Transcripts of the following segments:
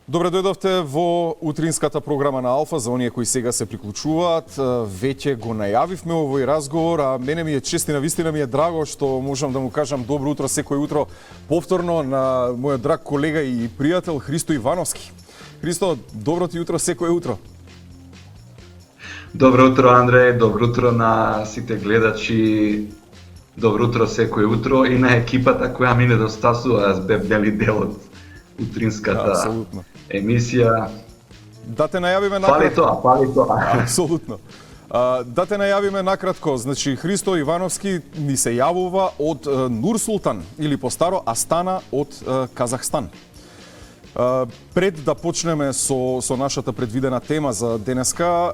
Добре дојдовте во утринската програма на Алфа. За оние кои сега се приклучуваат, веќе го најавивме овој разговор, а мене ми е чест и навистина ми е драго што можам да му кажам добро утро секој утро повторно на мојот драг колега и пријател Христо Ивановски. Христо, добро ти утро секој утро. Добро утро, Андреј, добро утро на сите гледачи, добро утро секој утро и на екипата која ми недостасува, аз бев дел од утринската емисија. Да те најавиме накратко. Пали тоа. Апсолутно. Да те најавиме накратко. Значи, Христо Ивановски ни се јавува од Нур Султан, или постаро Астана од Казахстан. Пред да почнеме со нашата предвидена тема за денеска,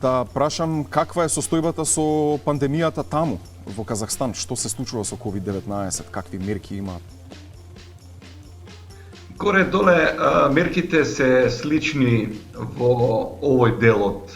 да прашам каква е состојбата со пандемијата таму, во Казахстан? Што се случува со COVID-19? Какви мерки имаат? Горе-доле мерките се слични во овој дел од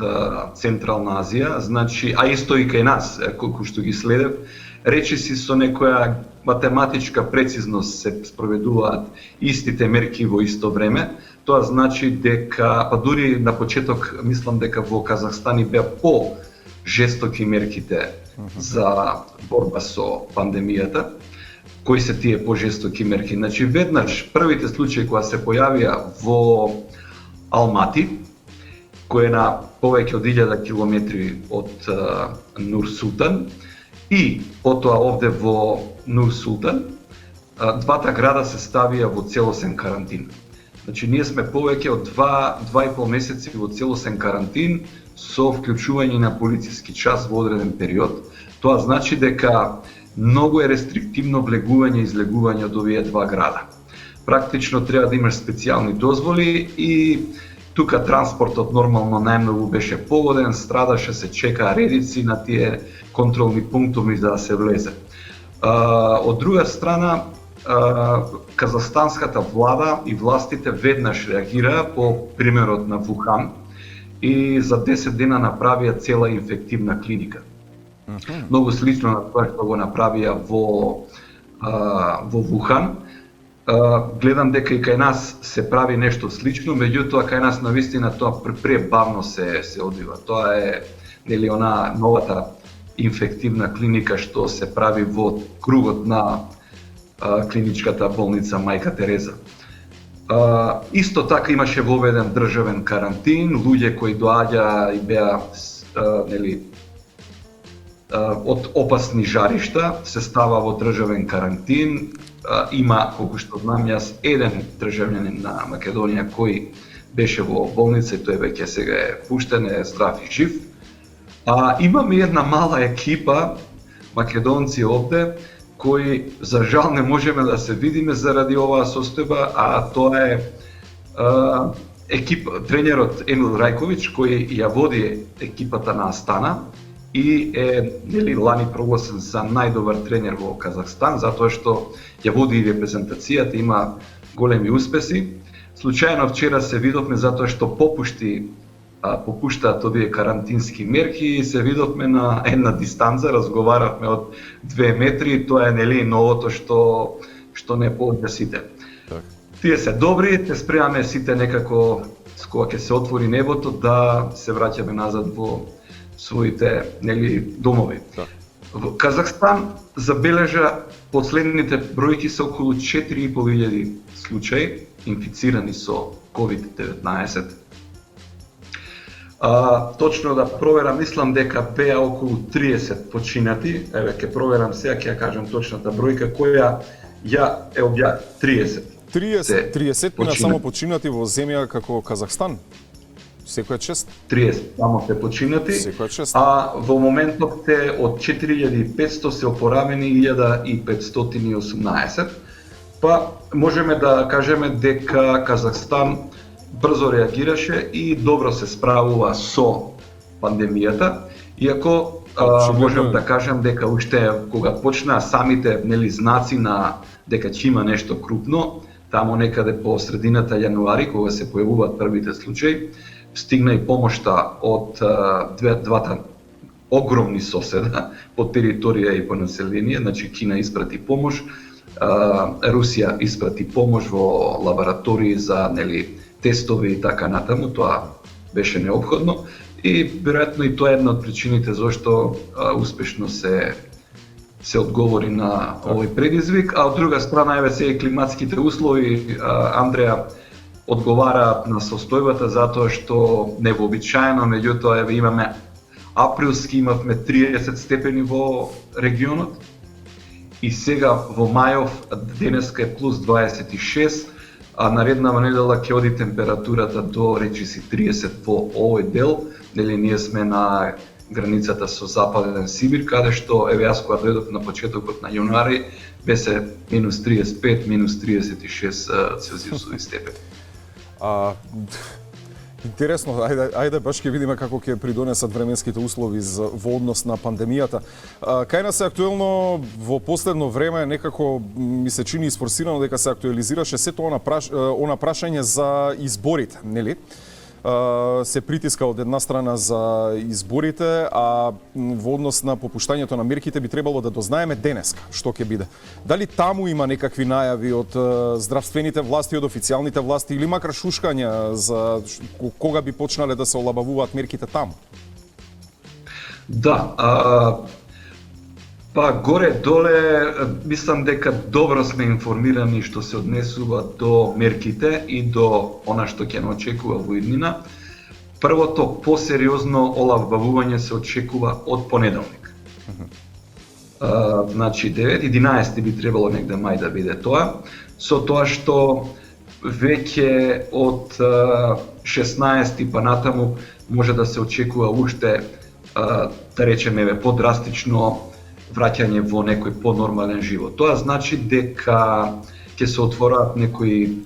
Централна Азија, значи, а исто и кај нас, колку што ги следев, речиси со некоја математичка прецизност се спроведуваат истите мерки во исто време. Тоа значи дека, па дури на почеток, мислам дека во Казахстан и беа по-жестоки мерките за борба со пандемијата. Кои се тие пожестоки мерки? Значи, веднаш првите случаи кои се појавија во Алмати, кој е на повеќе од 1000 километри од Нур Султан, и потоа овде во Нур Султан, двата града се ставија во целосен карантин. Значи, ние сме повеќе од 2,5 месеци во целосен карантин со вклучување на полициски час во одреден период. Тоа значи дека многу е рестриктивно влегување и излегување од овие два града. Практично треба да имаш специјални дозволи и тука транспортот нормално најмногу беше погоден, страдаше, се чекаа редици на тие контролни пунктови за да се влезе. Од друга страна, казахстанската влада и властите веднаш реагираа по примерот на Вухан и за 10 дена направија цела инфективна клиника. Многу слично на тоа што го направија во Вухан. Гледам дека и кај нас се прави нешто слично, меѓутоа кај нас навистина тоа пребавно се одвива. Тоа е нели она новата инфективна клиника што се прави во кругот на клиничката болница Мајка Тереза. Исто така имаше воведен државен карантин, луѓе кои доаѓа и беа нели од опасни жаришта се става во државен карантин. Има, колку што знам јас, еден државјанин на Македонија кој беше во болница и тој веќе сега е пуштен, е здрав и жив. Имаме една мала екипа македонци овде кои за жал не можеме да се видиме заради оваа состојба, а тоа е тренерот Емил Рајковиќ кој ја води екипата на Астана и е нели лани прогласен за најдобар тренер во Казахстан, затоа што ја води и репрезентацијата, има големи успеси. Случајно вчера се видовме затоа што попуштаат овие карантински мерки и се видовме на една дистанца, разговаравме од 2 метри, тоа е нели новото што не поодја сите. Тие се добри, те спремаме сите некако кога ќе се отвори небото да се враќаме назад во своите нели домови. Во Казахстан забележа последните бројки се околу 4500 случаи инфицирани со COVID-19. Точно да проверам, мислам дека беа околу 30 починати. Еве ќе проверам сега, ќе ја кажам точната бројка која ја е објавила 30. 30 на само починати во земја како Казахстан. Секоја чест. 30 само се починати, а во моментот се од 4500 се опоравени 1518. Па можеме да кажеме дека Казахстан брзо реагираше и добро се справува со пандемијата, иако можем да кажем дека уште кога почнаа самите нели знаци на дека ќе има нешто крупно, таму некаде по средината јануари кога се појавуваат првите случаи, стигна и помошта од двата огромни соседа по територија и по население, значи Кина испрати помош, Русија испрати помош во лаборатории за нели тестови и така натаму, тоа беше неопходно и веројатно и тоа е една од причините зашто успешно се одговори на овој предизвик, а од друга страна еве се и климатските услови. Андреја одговара на состојбата затоа што невообичаено, меѓутоа еве имаме априлски имавме 30 степени во регионот и сега во мајов денеска е плюс 26, а нареднава недела ќе оди температурата до речиси 30 во овој дел, нели ние сме на границата со Западен Сибир, каде што еве јас кога дојдов на почетокот на јануари беше минус 35, минус 36 целзиусови степени. Интересно, ајде баш ќе видиме како ќе придонесат временските услови во однос на пандемијата. Кај нас е актуелно во последно време, некако ми се чини isforsirano дека се актуализираше сето она прашање за изборите, нели? Се притиска од една страна за изборите, а во однос на попуштањето на мерките би требало да дознаеме денеска што ќе биде. Дали таму има некакви најави од здравствените власти, од официјалните власти или макар шушкања за кога би почнале да се олабавуваат мерките таму? Да, па горе-доле мислам дека добро сме информирани што се однесува до мерките и до она што ќе не очекува во иднина. Првото посериозно олабавување се очекува од понеделник. Значи 9-11 би требало негде мај да биде тоа, со тоа што веќе од 16 па натаму може да се очекува уште да речеме подрастично враќање во некој понормален живот. Тоа значи дека ќе се отворат некои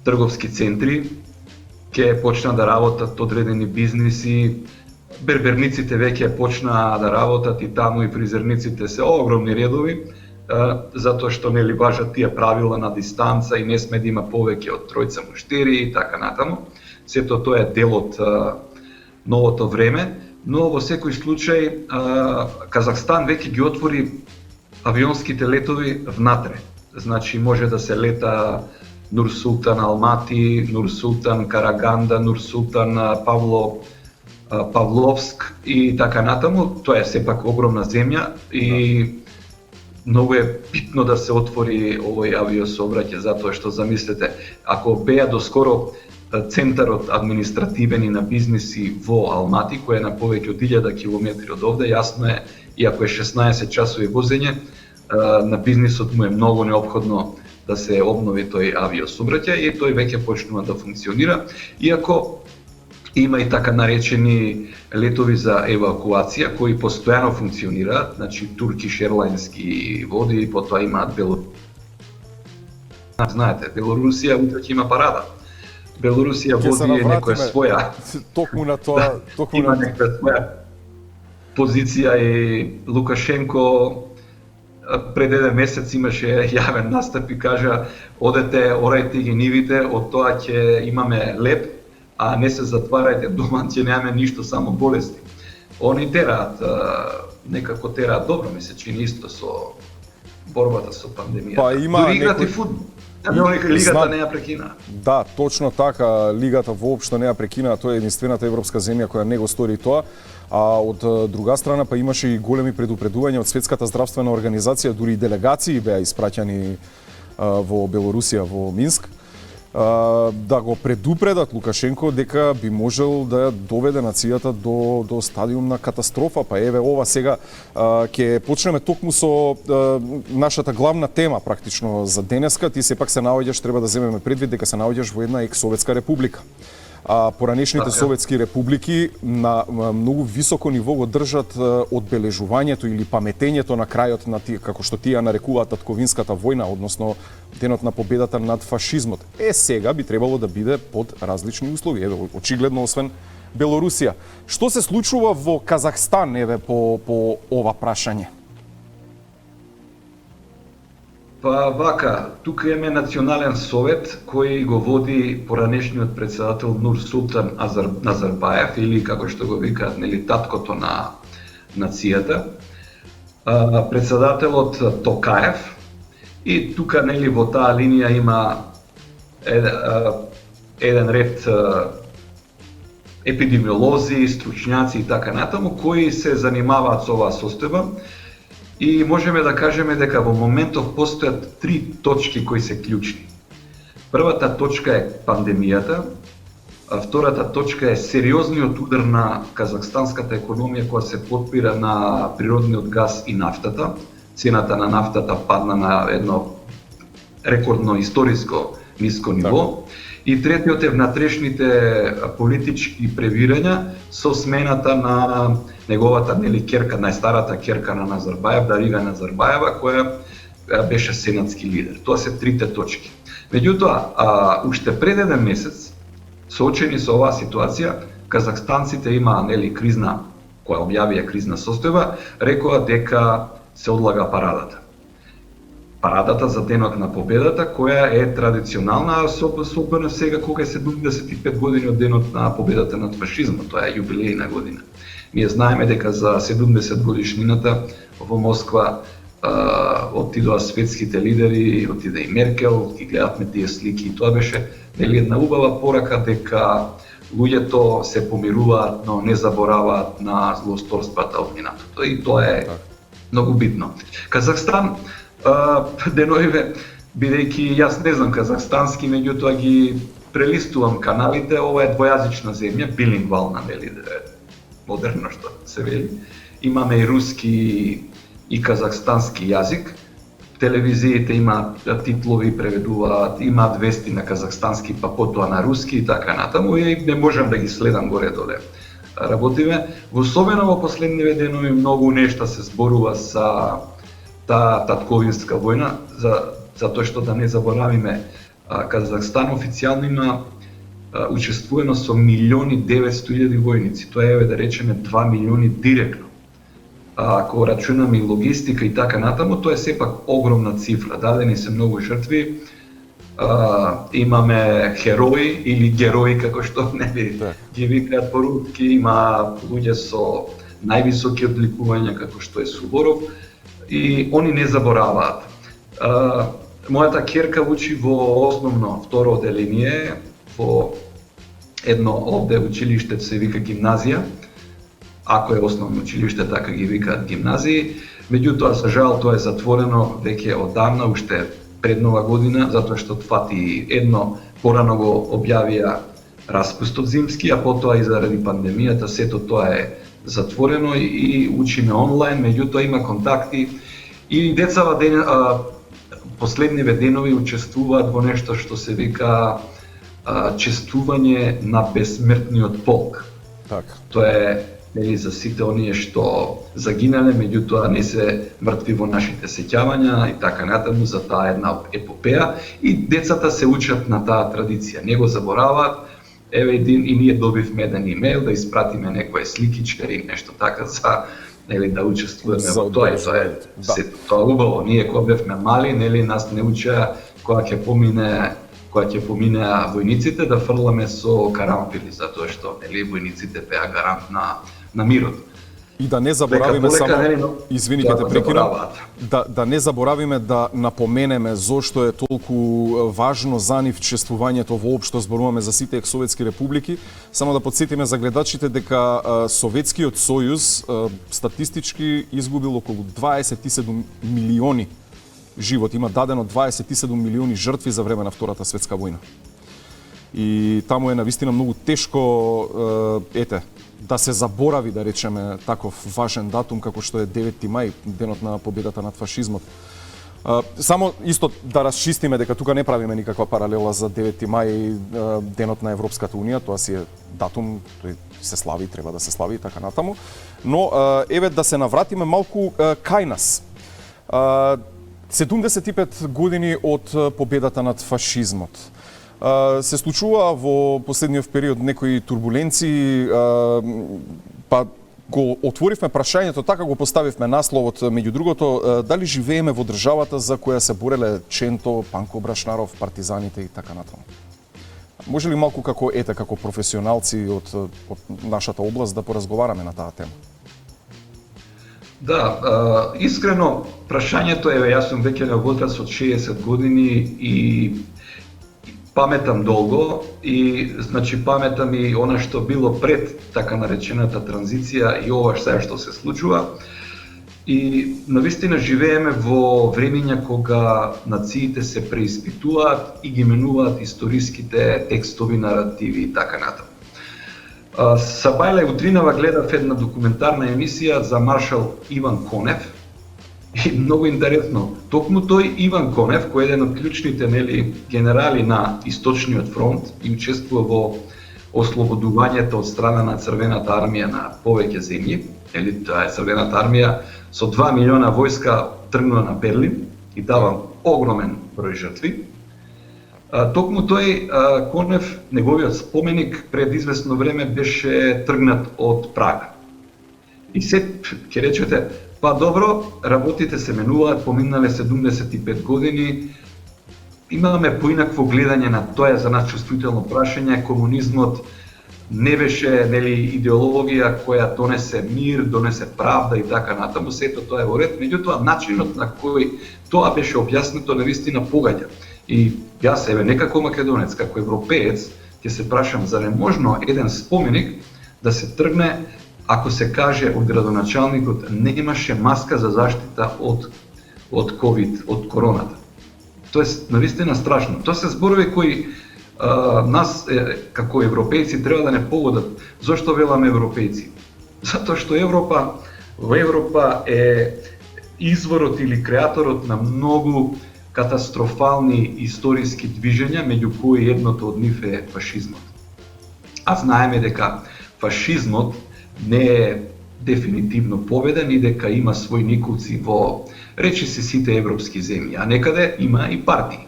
трговски центри, ќе почнат да работат одредени бизниси, берберниците веќе почнаа да работат и таму и фризерниците се огромни редови, затоа што нели важат тие правила на дистанца и не сме да има повеќе од тројца муштери и така натаму. Сето тоа е дел од новото време. Но во секој случај Казахстан веќе ги отвори авионските летови внатре. Значи може да се лета Нур-Султан Алмати, Нур-Султан Караганда, Нур-Султан Павловск и така натаму. Тоа е сепак огромна земја и многу е битно да се отвори овој авиосообраќај, затоа што замислете, ако беа доскоро центарот административен и на бизниси во Алмати, кој е на повеќе од 1000 километри од овде, јасно е, иако е 16 часови возење, на бизнисот му е многу неопходно да се обнови тој авиосообраќај и тој веќе почнува да функционира, иако има и така наречени летови за евакуација кои постојано функционираат, значи Turkish Airlines ги води, потоа имаат знаете, Белорусија утре ќе има парада. Белорусија води некоја своја токму на тоа, има некоја своја позиција и Лукашенко пред еден месец имаше јавен настап и кажа одете, орајте ги нивите, од тоа ќе имаме леп, а не се затварајте дома, ќе немаме ништо, само болести. Они тераат, некако тераат добро, ми се чини исто со борбата со пандемијата. Па има дури играт и фудбал. Лигата не ја прекина. Да, точно така, лигата воопшто не ја прекина, тоа е единствената европска земја која не го стори тоа. А од друга страна па имаше и големи предупредувања од Светската здравствена организација, дури и делегации беа испраќани во Белорусија, во Минск, да го предупредат Лукашенко дека би можел да доведе нацијата до стадиум на катастрофа. Па еве ова сега ќе почнеме токму со нашата главна тема практично за денеска. Ти сепак се наоѓаш, треба да земеме предвид дека се наоѓаш во една екс-советска република. Поранешните советски републики на многу високо ниво го држат одбележувањето или паметењето на крајот на тие, како што тие нарекуваат татковинската војна, односно денот на победата над фашизмот. Сега би требало да биде под различни услови, еве очигледно освен Белорусија. Што се случува во Казахстан еве по ова прашање? Па вака, тука имаме Национален совет кој го води поранешниот председател Нур-Султан Назарбаев, или како што го викаат, нели, таткото на нацијата. Председателот Токаев и тука, нели, во таа линија има еден ред епидемиолози, стручњаци и така натаму кои се занимаваат со оваа состојба и можеме да кажеме дека во моментов постојат три точки кои се клучни. Првата точка е пандемијата, а втората точка е сериозниот удар на казахстанската економија која се потпира на природниот газ и нафтата. Цената на нафтата падна на едно рекордно историско ниско ниво. И третиот е внатрешните политички превирања со смената на неговата керка, најстарата керка на Назарбаев, Дарига Назарбаева, која беше сенатски лидер. Тоа се трите точки. Меѓутоа, уште пред еден месец, соочени со оваа ситуација, казахстанците имаа кризна, која објавија кризна состојба, рекоа дека се одлага парадата. Парадата за денот на победата, која е традиционална, особено сега кога е 75 години од денот на победата над фашизмот, тоа е јубилејна година. Ние знаеме дека за 70 годишнината во Москва отидоа светските лидери, отиде и Меркел, ги гледавме тие слики и тоа беше една убава порака дека луѓето се помируваат, но не забораваат на злосторствата од минатото и тоа е многу битно. Казахстан деновиве, бидејќи јас не знам казахстански, меѓутоа ги прелистувам каналите, ова е двојазична земја, билингвална, модерно што се вели. Имаме и руски и казахстански јазик. Телевизиите имаат титлови, преведуваат, имаат вести на казахстански, па потоа на руски и така натаму, и не можам да ги следам горе-доле. Работиме, особено во последниве денови многу нешта се зборува за таа татковинска војна, затоа што да не заборавиме, Казахстан официјално има учествувано со 1.900.000 војници, тоа е да речеме 2 милиони директно. Ако рачунаме и логистика и така натаму, тоа е сепак огромна цифра, дадени се многу жртви, имаме херои или герои, како што ги викаат по-руски, има луѓе со највисоки одликувања, како што е Суворов, и они не забораваат. Мојата ќерка учи во основно второ оделение, во едно овде училиште се вика гимназија, ако е основно училиште, така ги викаат гимназии, меѓутоа, за жал, тоа е затворено веќе одамна, уште пред нова година, затоа што фати едно, порано го објавија распустот зимски, а потоа и заради пандемијата сето тоа е затворено и учиме онлайн, меѓутоа има контакти и децава последниве денови учествуваат во нешто што се вика чествување на бесмртниот полк. Тоа е за сите оние што загинале, меѓутоа не се мртви во нашите сеќавања и така натаму, за таа една епопеја и децата се учат на таа традиција, не го забораваат. Еве и ние добивме еден имейл да испратиме некоја сликичка или нешто така за да учествуваме во тоа и тоа е убаво. Ние кога бевме мали, нас не учеа кога ќе поминеа војниците да фрламе со карампили, затоа што војниците беа гарант на мирот. И да не заборавиме само, извини ке те прекинам, да не заборавиме да напоменеме зошто е толку важно за нив чествувањето воопшто, зборуваме за сите екс-советски републики. Само да подсетиме за гледачите дека Советскиот сојуз статистички изгубил околу 27 милиони живот, има дадено 27 милиони жртви за време на Втората светска војна. И таму е навистина многу тешко да се заборави, да речеме, таков важен датум како што е 9 мај, денот на победата над фашизмот. Само исто да расчистиме дека тука не правиме никаква паралела за 9 мај, денот на Европската унија, тоа си е датум, тој се слави, треба да се слави и така натаму. Но еве да се навратиме малку кај нас. 75 години од победата над фашизмот. Се случува во последниот период некои турбуленции, па го отворивме прашањето, така го поставивме насловот, меѓу другото, дали живееме во државата за која се бореле Ченто, Панко Брашнаров, партизаните и така натаму. Може ли малку како професионалци од нашата област да поразговараме на таа тема? Да, искрено, прашањето е, јас сум веќе на возраст од 60 години и паметам долго и значи паметам и она што било пред така наречената транзиција и ова сега што се случува. И навистина живееме во времења кога нациите се преиспитуваат и ги менуваат историските текстови, наративи и така натаму. Сабајле утринава гледав една документарна емисија за маршал Иван Конев и многу интересно, токму тој Иван Конев, кој е еден од клучните генерали на Источниот фронт и учествува во ослободувањето од страна на Црвената армија на повеќе земји, таа е Црвената армија со 2 милиона војска тргнува на Берлин и дава огромен број жртви. Токму тој Конев, неговиот споменик пред известно време беше тргнат од Прага. И се ќе речете, па добро, работите се менуваат, поминале 75 години, имаме поинакво гледање на тоа за нас чувствително прашање, комунизмот не беше идеологија која донесе мир, донесе правда и така натаму, сето тоа е во ред, меѓутоа начинот на кој тоа беше објаснето навистина погаѓа. И јас некако македонец, како европеец, ќе се прашам за можно еден споменик да се тргне ако се каже од градоначалникот немаше маска за заштита од ковид, од короната. Тоа е навистина страшно. Тоа се зборови кои нас како европејци треба да не погодат. Зошто веламе европејци? Затоа што во Европа е изворот или креаторот на многу катастрофални историски движења, меѓу кои едното од нив е фашизмот. А знаеме дека фашизмот не е дефинитивно победен и дека има своји николци во речиси сите европски земји, а некаде има и партии.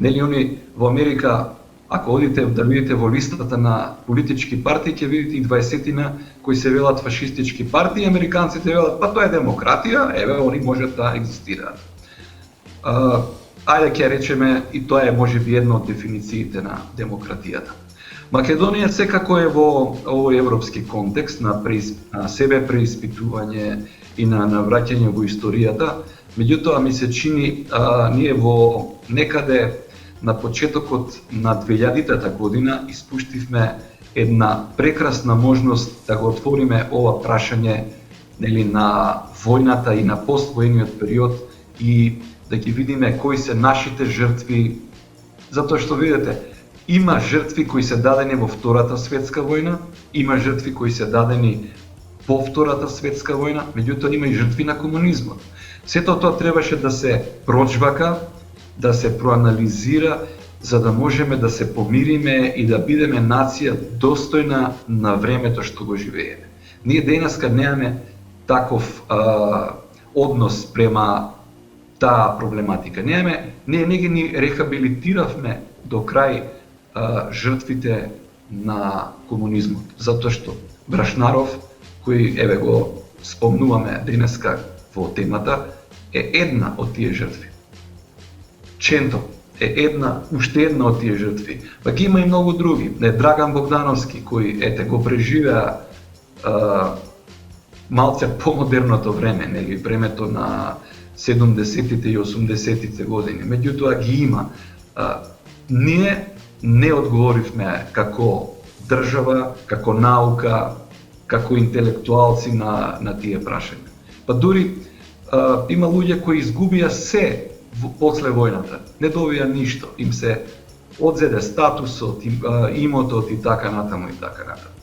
Они во Америка, ако одите да видите во листата на политички партии, ќе видите и 20-тина кои се велат фашистички партии, американците велат, па тоа е демократија, они можат да екзистираат. Ајде ќе речеме, и тоа е можеби една од дефинициите на демократијата. Македонија секако е во овој европски контекст на себе преиспитување и на враќање во историјата, меѓутоа ми се чини ние во некаде на почетокот на 2000-та година испуштивме една прекрасна можност да го отвориме ова прашање на војната и на поствојниот период и да ги видиме кои се нашите жртви, затоа што видите, има жртви кои се дадени во Втората светска војна, има жртви кои се дадени по Втората светска војна, меѓутоа има и жртви на комунизмот. Сето тоа требаше да се прочвака, да се проанализира, за да можеме да се помириме и да бидеме нација достојна на времето што го живееме. Ние денеска немаме таков однос према таа проблематика. Ние не ги ни рехабилитиравме до крај жртвите на комунизмот, затоа што Брашнаров, кој го спомнуваме денеска во темата, е една од тие жртви. Ченто е уште една од тие жртви. Па ги има и многу други. Драган Богдановски, кој го преживеа малце помодерното време, времето на 70-тите и 80-тите години. Меѓутоа ги има. Ние не одговоривме како држава, како наука, како интелектуалци на тие прашања. Па дури има луѓе кои изгубија се после војната, не добија ништо, им се одзеде статусот, имотот и така натаму и така натаму.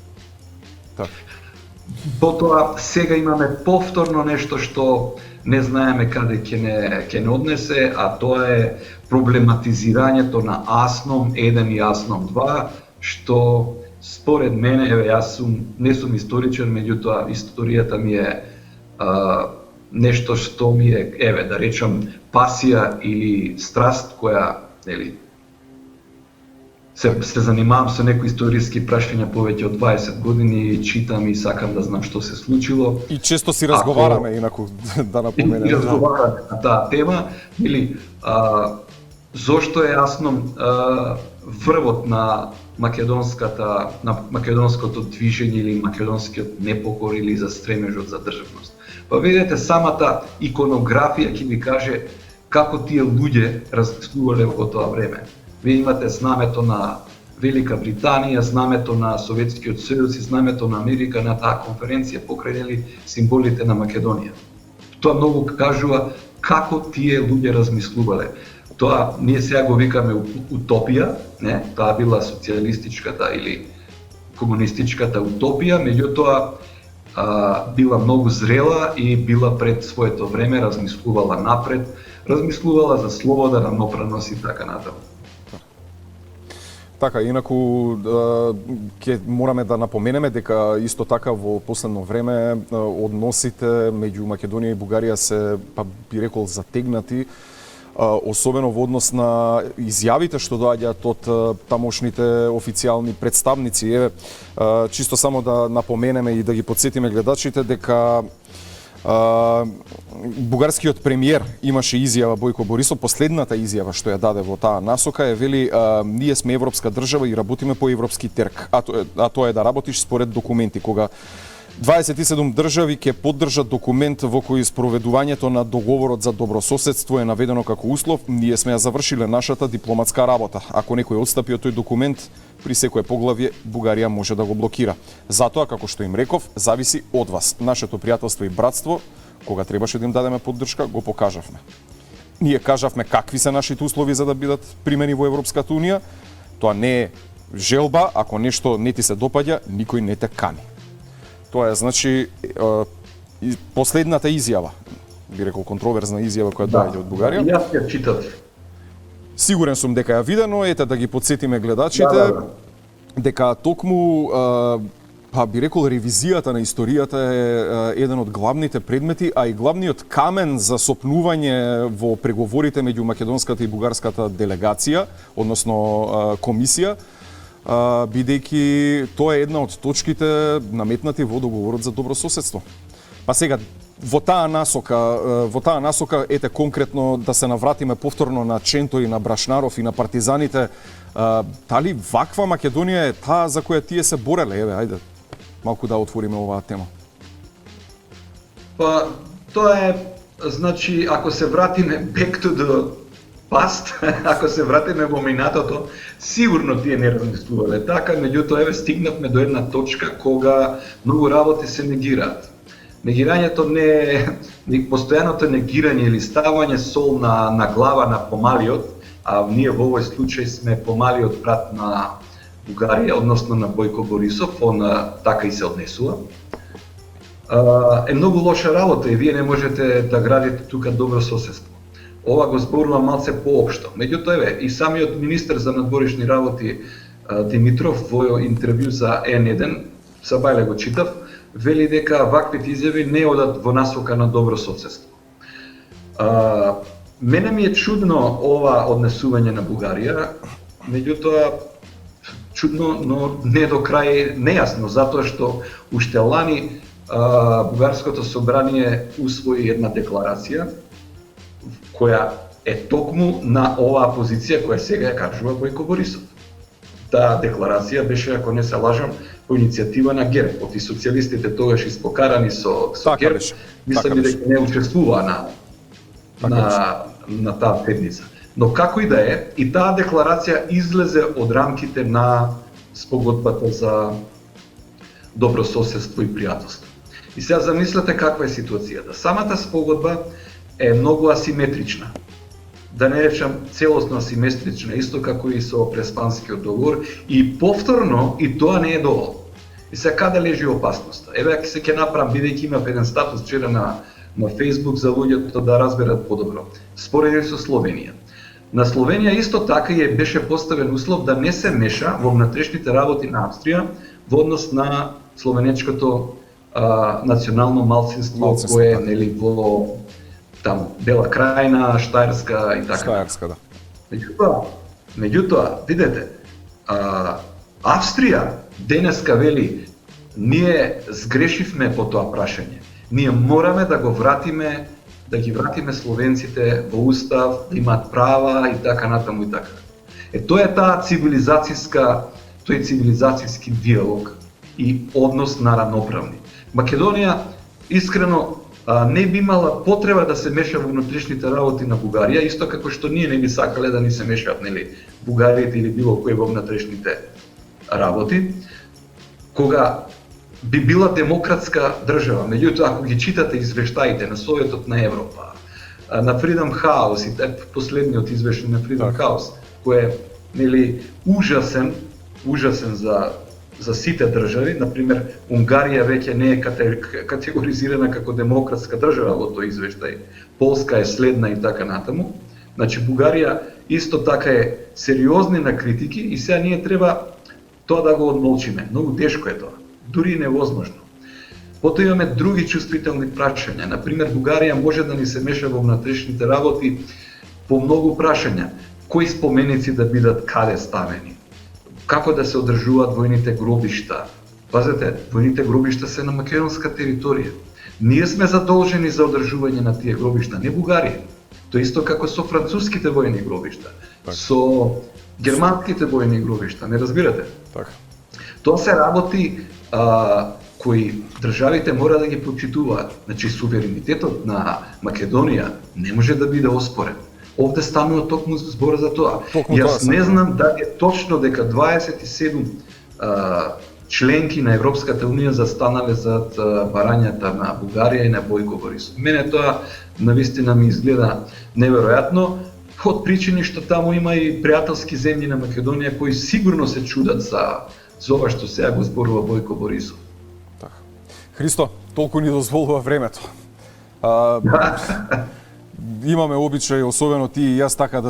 Потоа сега имаме повторно нешто што не знаеме каде ќе не однесе, а тоа е проблематизирањето на Асном 1 и Асном 2, што според мене, јас не сум историчар, меѓутоа историјата ми е нешто што ми е, да речам, пасија или страст која, се занимавам со некои историски прашања повеќе од 20 години, читам и сакам да знам што се случило. И често си разговараме, инаку да напоменем. И разговараме на таа тема, зошто е Асном врвот на македонското движење или македонскиот непокор или за стремежот за државност. Па видите, самата иконографија ќе ви каже како тие луѓе размислувале во тоа време. Вие имате знамето на Велика Британија, знамето на Советскиот сојуз и знамето на Америка на таа конференција покренели символите на Македонија. Тоа многу кажува како тие луѓе размислувале. Тоа ние сега го викаме утопија, не? Таа била социјалистичката или комунистичката утопија, меѓутоа била многу зрела и била пред своето време, размислувала напред, размислувала за слобода, равноправност и така натаму. Така, инаку ќе мораме да напоменеме дека исто така во последно време односите меѓу Македонија и Бугарија се, па би рекол, затегнати, особено во однос на изјавите што доаѓаат од тамошните официјални представници. Еве, чисто само да напоменеме и да ги потсетиме гледачите дека бугарскиот премиер имаше изјава, Бојко Борисов, последната изјава што ја даде во таа насока е, вели, ние сме европска држава и работиме по европски терк, а тоа е да работиш според документи. Кога 27 држави ќе поддржат документ во кој спроведувањето на договорот за добрососедство е наведено како услов, ние сме ја завршиле нашата дипломатска работа. Ако некој отстапи од тој документ, при секое поглавје Бугарија може да го блокира. Затоа, како што им реков, зависи од вас. Нашето пријателство и братство, кога требаше да им дадеме поддршка, го покажавме. Ние кажавме какви се нашите услови за да бидат примени во Европската унија. Тоа не е желба, ако нешто не ти се допаѓа, никој не те кани. Тоа е, значи, последната изјава, би рекол контроверзна изјава која доаѓа од Бугарија. Јас ја читав. Сигурен сум дека ја видено, ете да ги потсетиме гледачите, дека токму, па би рекол, ревизијата на историјата е еден од главните предмети, а и главниот камен за сопнување во преговорите меѓу македонската и бугарската делегација, односно комисија, бидејќи тоа е една од точките наметнати во договорот за добрососедство. Па сега, во таа насока, ете конкретно да се навратиме повторно на Ченто и на Брашнаров и на партизаните, дали ваква Македонија е таа за која тие се бореле? Еве, ајде, малку да отвориме оваа тема. Па, тоа е, значи, ако се вратиме back to the past, ако се вратиме во минатото, сигурно тие не размислувале така, меѓутоа, еве, стигнавме до една точка кога многу работи се негираат. Негирањето не е постојаното негирање или ставање сол на глава на помалиот, а ние во овој случај сме помалиот брат на Бугарија, односно на Бојко Борисов, он така и се однесува. Е многу лоша работа и вие не можете да градите тука добро соседство. Ова го зборувам малце поопшто. Меѓутоа, еве, и самиот министер за надворешни работи Димитров во интервју за N1, Сабајле го читав, вели дека ваквите изјави не одат во насока на добро соседство. Мене ми е чудно ова однесување на Бугарија, меѓутоа чудно, но не до крај нејасно, затоа што уште лани Бугарското собрание усвои една декларација која е токму на оваа позиција која сега ја кажува Бојко Борисов. Таа декларација беше, ако не се лажам, по иницијатива на ГЕРБ, и социјалистите тогаш испокарани со ГЕРБ, мислам дека не учествуваа на таа седница. Но како и да е, и таа декларација излезе од рамките на спогодбата за добрососедство и пријателство. И сега замислете каква е ситуацијата. Самата спогодба е многу асиметрична. Да не речам целосно асиметрична, исто како и со Преспанскиот договор, и повторно и тоа не е доволно. И сега каде лежи опасноста? Еве ако се ќе направам, бидејќи имав еден статус вчера на Facebook за луѓето да разберат подобро. Спореден со Словенија. На Словенија исто така и беше поставен услов да не се меша во внатрешните работи на Австрија во однос на словенечкото национално малцинство кое е нели во таму Бела Крајна, Штаерска и така. Штаерска, да. Меѓутоа, видете, Австрија денеска вели ние сгрешивме по тоа прашање. Ние мораме да го вратиме, да ги вратиме словенците во устав, да имаат права и така натаму и така. Тоа е таа цивилизацијски диалог и однос на равноправни. Македонија искрено не би имала потреба да се меша во внутришните работи на Бугарија, исто како што ние не би сакале да ни се мешаат, нели, Бугариите или било кој во внутришните работи, кога би била демократска држава. Меѓутоа, ако ги читате извештаите на Советот на Европа, на Freedom House и последниот извештај на Freedom House, кој е, нели, ужасен за сите држави, например, Унгарија веќе не е категоризирана како демократска држава во тој извештај, Полска е следна и така натаму. Значи, Бугарија исто така е сериозни на критики и сега ние треба тоа да го одмолчиме. Многу тешко е тоа, дури и невозможно. Потоа имаме други чувствителни прашања. Например, Бугарија може да ни се меша во внатрешните работи по многу прашања. Кои споменици да бидат каде ставени? Како да се одржуваат војните гробишта? Пазете, војните гробишта се на македонска територија. Ние сме задолжени за одржување на тие гробишта, не Бугарија. Тоа исто како со француските војни гробишта, со германските војни гробишта, не разбирате? Така. Тоа се работи кои државите мора да ги почитуваат. Значи, суверенитетот на Македонија не може да биде оспорен. Овде станува токму збор за тоа. Јас не знам дали е точно дека 27 членки на Европската унија застанале зад барањата на Бугарија и на Бојко Борисов. Мене тоа навистина ми изгледа неверојатно, од причини што таму има и пријателски земји на Македонија кои сигурно се чудат за ова што сега го зборува Бојко Борисов. Така. Христо, толку ни дозволува времето. Имаме обичај, особено ти и јас, така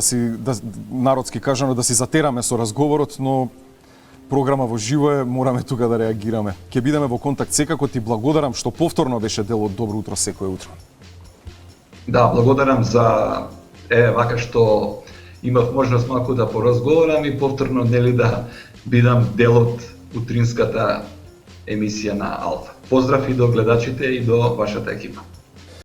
народски кажано, да си затераме со разговорот, но програма во живо е, мораме тука да реагираме. Ќе бидеме во контакт секако, ти благодарам што повторно беше дел од Добро утро секој утро. Да, благодарам за вака што имав можност малку да поразговарам и повторно, нели, да бидам дел од утринската емисија на Алфа. Поздрав и до гледачите и до вашата екипа.